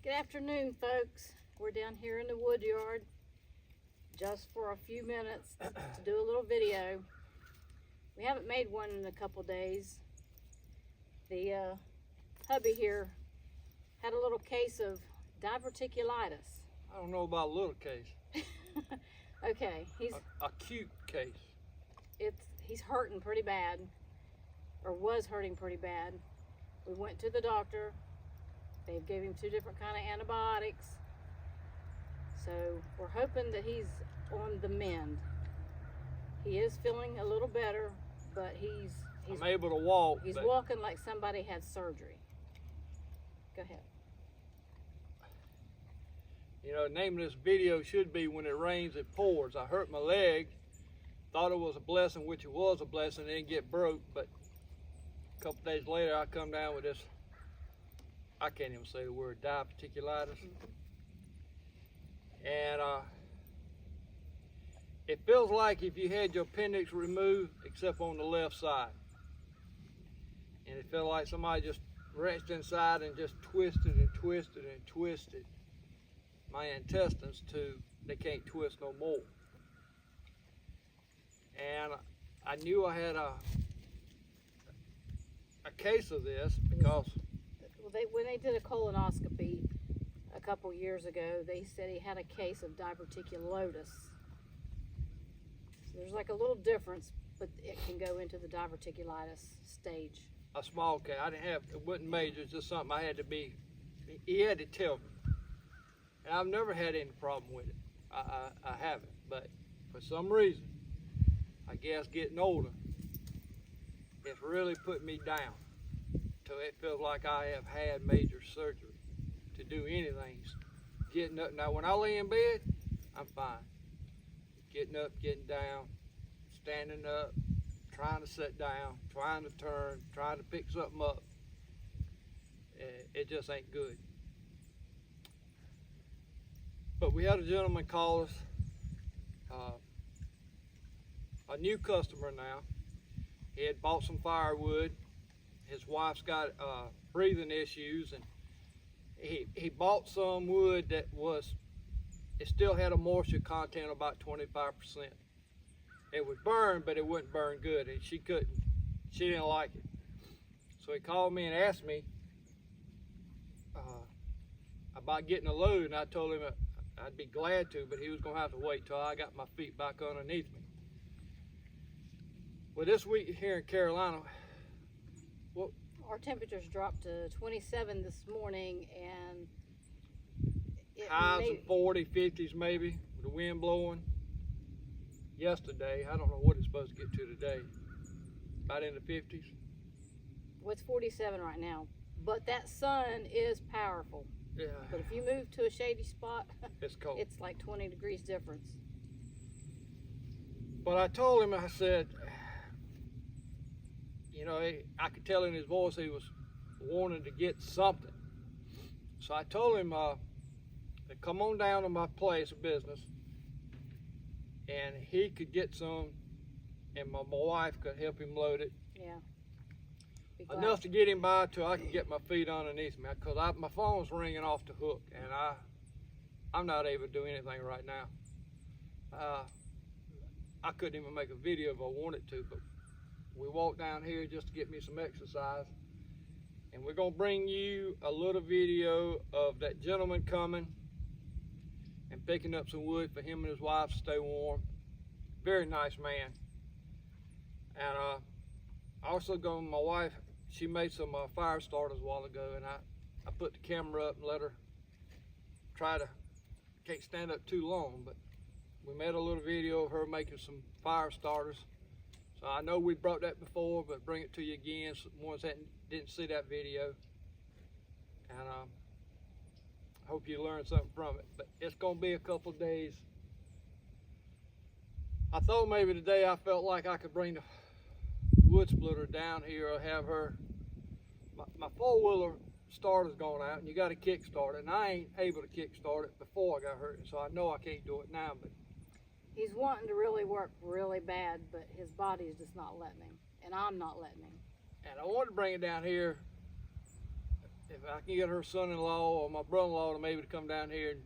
Good afternoon, folks. We're down here in the wood yard just for a few minutes to do a little video. We haven't made one in a couple days. The hubby here had a little case of diverticulitis. I don't know about a little case. Okay, he's Acute case. he's hurting pretty bad, or was hurting pretty bad. We went to the doctor. They gave him 2 different kind of antibiotics. So we're hoping that he's on the mend. He is feeling a little better, but he's I'm able to walk. He's but walking like somebody had surgery. Go ahead. You know, the name of this video should be "When It Rains, It Pours." I hurt my leg, thought it was a blessing, which it was a blessing. It didn't get broke, but a couple days later, I come down with this. I can't even say the word, diverticulitis, and it feels like if you had your appendix removed, except on the left side, and it felt like somebody just reached inside and just twisted and twisted and twisted my intestines to they can't twist no more. And I knew I had a case of this because When they did a colonoscopy a couple years ago, they said he had a case of diverticulosis. So there's like a little difference, but it can go into the diverticulitis stage. a small case. I didn't have, it wasn't major, it's just something I had to be, he had to tell me. And I've never had any problem with it. I haven't, but for some reason, I guess getting older, it's really put me down. So it feels like I have had major surgery to do anything. Getting up, now when I lay in bed, I'm fine. Getting up, getting down, standing up, trying to sit down, trying to turn, trying to pick something up, it just ain't good. But we had a gentleman call us, a new customer now. He had bought some firewood. His wife's got breathing issues, and he bought some wood that it still had a moisture content of about 25%. It would burn, but it wouldn't burn good, and she didn't like it. So he called me and asked me about getting a load, and I told him I'd be glad to, but he was gonna have to wait till I got my feet back underneath me. Well, this week here in Carolina, Our temperatures dropped to 27 this morning, and highs of 40, 50s maybe, with the wind blowing. Yesterday, I don't know what it's supposed to get to today, about in the 50s. well, it's 47 right now, but that sun is powerful. Yeah, But if you move to a shady spot, it's cold. it's like 20 degrees difference. But I told him, I said, you know, I could tell in his voice he was wanting to get something. So I told him to come on down to my place of business, and he could get some, and my wife could help him load it. Yeah. Be glad. Enough to get him by till I could get my feet underneath me, because my phone's ringing off the hook, and I'm not able to do anything right now. I couldn't even make a video if I wanted to, but we walked down here just to get me some exercise, and we're gonna bring you a little video of that gentleman coming and picking up some wood for him and his wife to stay warm. Very nice man. And also going, my wife, she made some fire starters a while ago, and I put the camera up and let her try to, can't stand up too long, but we made a little video of her making some fire starters. So I know we brought that before, but bring it to you again, so ones that didn't see that video. And I hope you learned something from it, but it's gonna be a couple of days. I thought maybe today I felt like I could bring the wood splitter down here or have her, my four-wheeler starter's gone out, and you got to kick start it, and I ain't able to kick start it before I got hurt, so I know I can't do it now, but He's wanting to really work really bad, but his body is just not letting him, and I'm not letting him. and I wanted to bring it down here if I can get her son-in-law or my brother-in-law to maybe to come down here and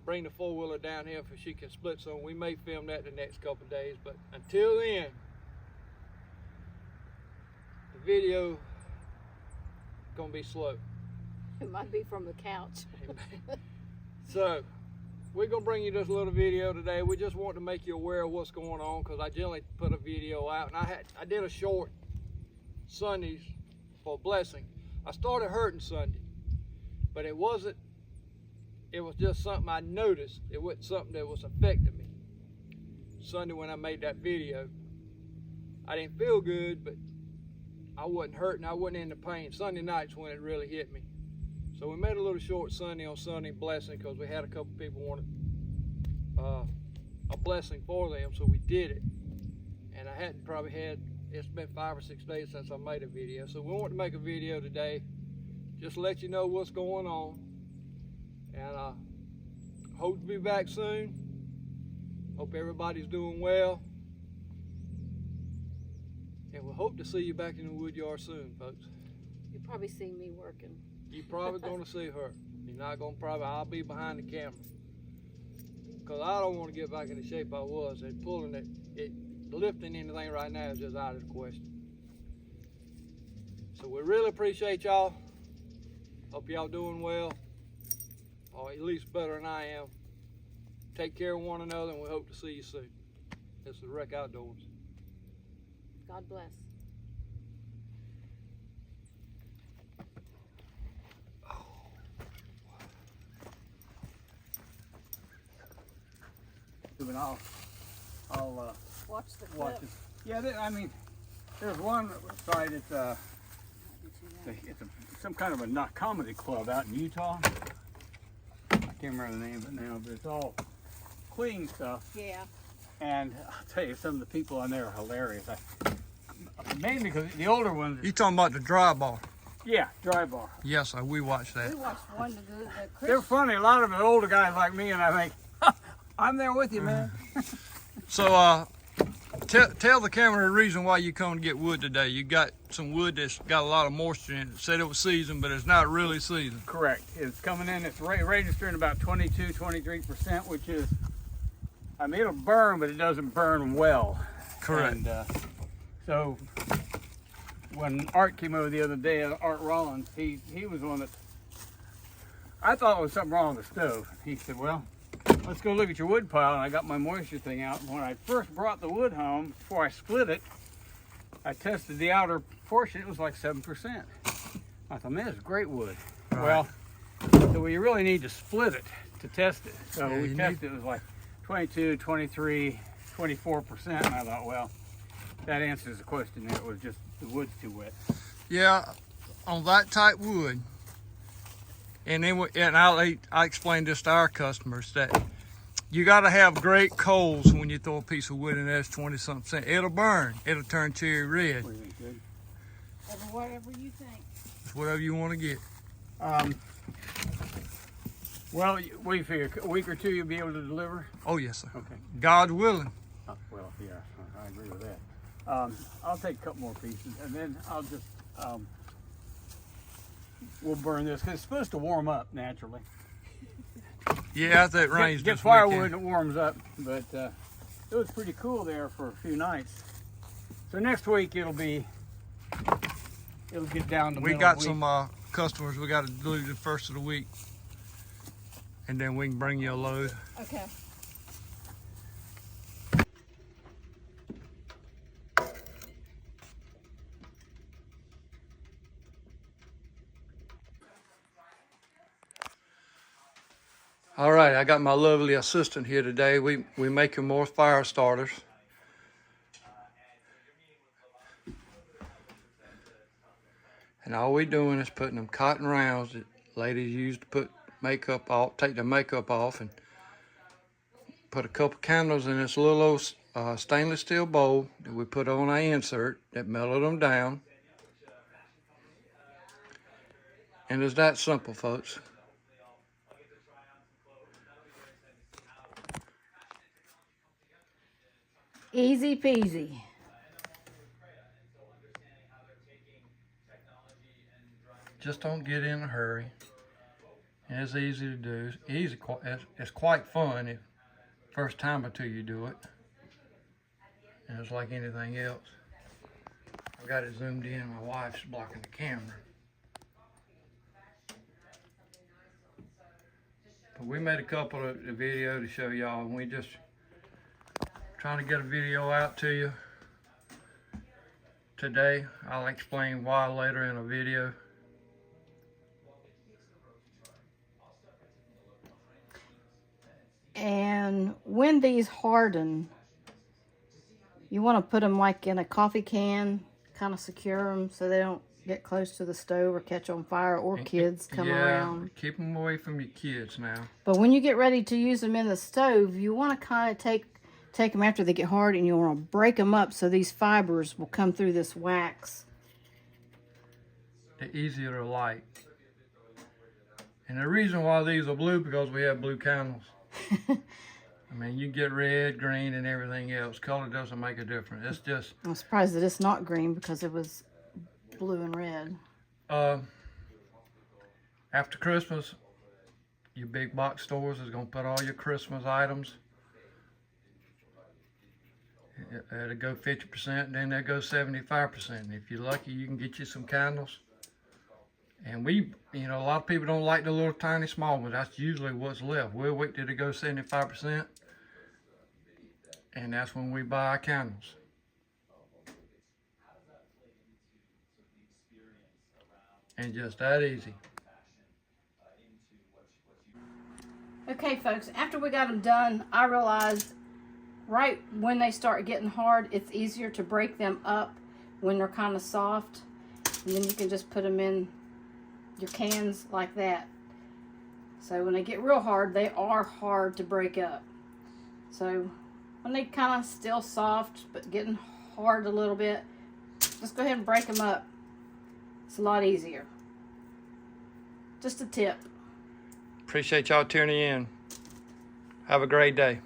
bring the four-wheeler down here if she can split some, we may film that the next couple of days. But until then, the video gonna be slow. It might be from the couch. So we're gonna bring you this little video today. We just want to make you aware of what's going on, because I generally put a video out, and I did a short Sundays for blessing. I started hurting Sunday, but it was just something I noticed. It wasn't something that was affecting me. Sunday when I made that video, I didn't feel good, but I wasn't hurting, I wasn't in the pain. Sunday night's when it really hit me. So we made a little short Sunday on Sunday blessing, because we had a couple people wanted a blessing for them, so we did it. And I hadn't probably had, it's been 5 or 6 days since I made a video. So we want to make a video today, just to let you know what's going on. And hope to be back soon. Hope everybody's doing well. And we'll hope to see you back in the wood yard soon, folks. You'll probably see me working. You're probably going to see her. You're not going to probably, I'll be behind the camera. Because I don't want to get back in the shape I was. And pulling lifting anything right now is just out of the question. So we really appreciate y'all. Hope y'all doing well. Or at least better than I am. Take care of one another, and we hope to see you soon. This is Rec Outdoors. God bless. But I'll Watch the clip. watch it. Yeah, I mean, there's one site. It's some kind of a comedy club out in Utah. I can't remember the name of it now, but it's all clean stuff. Yeah. And I'll tell you, some of the people on there are hilarious. Mainly because the older ones. You talking about the dry bar? Yeah, dry bar. Yes, sir. We watched that. We watched one of the They're funny. A lot of them are older guys like me, and I think, I'm there with you, man. So, tell the camera the reason why you come to get wood today. You got some wood that's got a lot of moisture in it. Said it was seasoned, but it's not really seasoned. Correct. It's coming in, it's registering about 22, 23%, which is, I mean, it'll burn, but it doesn't burn well. Correct. And so when Art came over the other day, Art Rollins, he was the one that, I thought there was something wrong with the stove. He said, well, let's go look at your wood pile. And I got my moisture thing out. When I first brought the wood home, before I split it, I tested the outer portion. It was like 7%. I thought, man, it's great wood. Right. Well, so we really need to split it to test it. So Yeah, we tested it. It was like 22, 23, 24%. And I thought, well, that answers the question there. It was just the wood's too wet. Yeah, on that type wood. And then I explained this to our customers that you got to have great coals when you throw a piece of wood in there. It's 20-something. It'll burn. It'll turn cherry red. What do you think, good? whatever you think. It's whatever you want to get. Well, we figure a week or two you'll be able to deliver. Oh yes, sir. Okay. God willing. Well, yeah, I agree with that. I'll take a couple more pieces, and then I'll just we'll burn this because it's supposed to warm up naturally. Yeah, after it rains. Get this firewood weekend. and it warms up, but it was pretty cool there for a few nights. So next week it'll get down to We middle got of the some customers we got to do the first of the week, and then we can bring you a load. Okay. All right, I got my lovely assistant here today. We making more fire starters. And all we doing is putting them cotton rounds that ladies use to put makeup off, take the makeup off, and put a couple candles in this little old stainless steel bowl that we put on our insert that mellowed them down. And it's that simple, folks. Easy peasy. just don't get in a hurry. And it's easy to do. It's quite fun if first time or two you do it. And it's like anything else. I've got it zoomed in. My wife's blocking the camera. But we made a couple of video to show y'all, and we just trying to get a video out to you today. I'll explain why later in a video. And when these harden, you want to put them like in a coffee can, kind of secure them so they don't get close to the stove or catch on fire, or kids come around. Keep them away from your kids now. But when you get ready to use them in the stove, you want to kind of take them after they get hard, and you want to break them up so these fibers will come through this wax. They're easier to light. And the reason why these are blue, because we have blue candles. I mean, you get red, green, and everything else. Color doesn't make a difference. It's just... I'm surprised that it's not green because it was blue and red. After Christmas, your big box stores is going to put all your Christmas items. It'll go 50%, then they'll go 75%. And if you're lucky, you can get you some candles. And a lot of people don't like the little tiny small ones. That's usually what's left. We'll wait till it goes 75%. And that's when we buy our candles. And just that easy. Okay, folks, after we got them done, I realized right when they start getting hard, it's easier to break them up when they're kind of soft. And then you can just put them in your cans like that. So when they get real hard, they are hard to break up. So when they kind of still soft but getting hard a little bit, just go ahead and break them up. It's a lot easier. Just a tip. Appreciate y'all tuning in. Have a great day.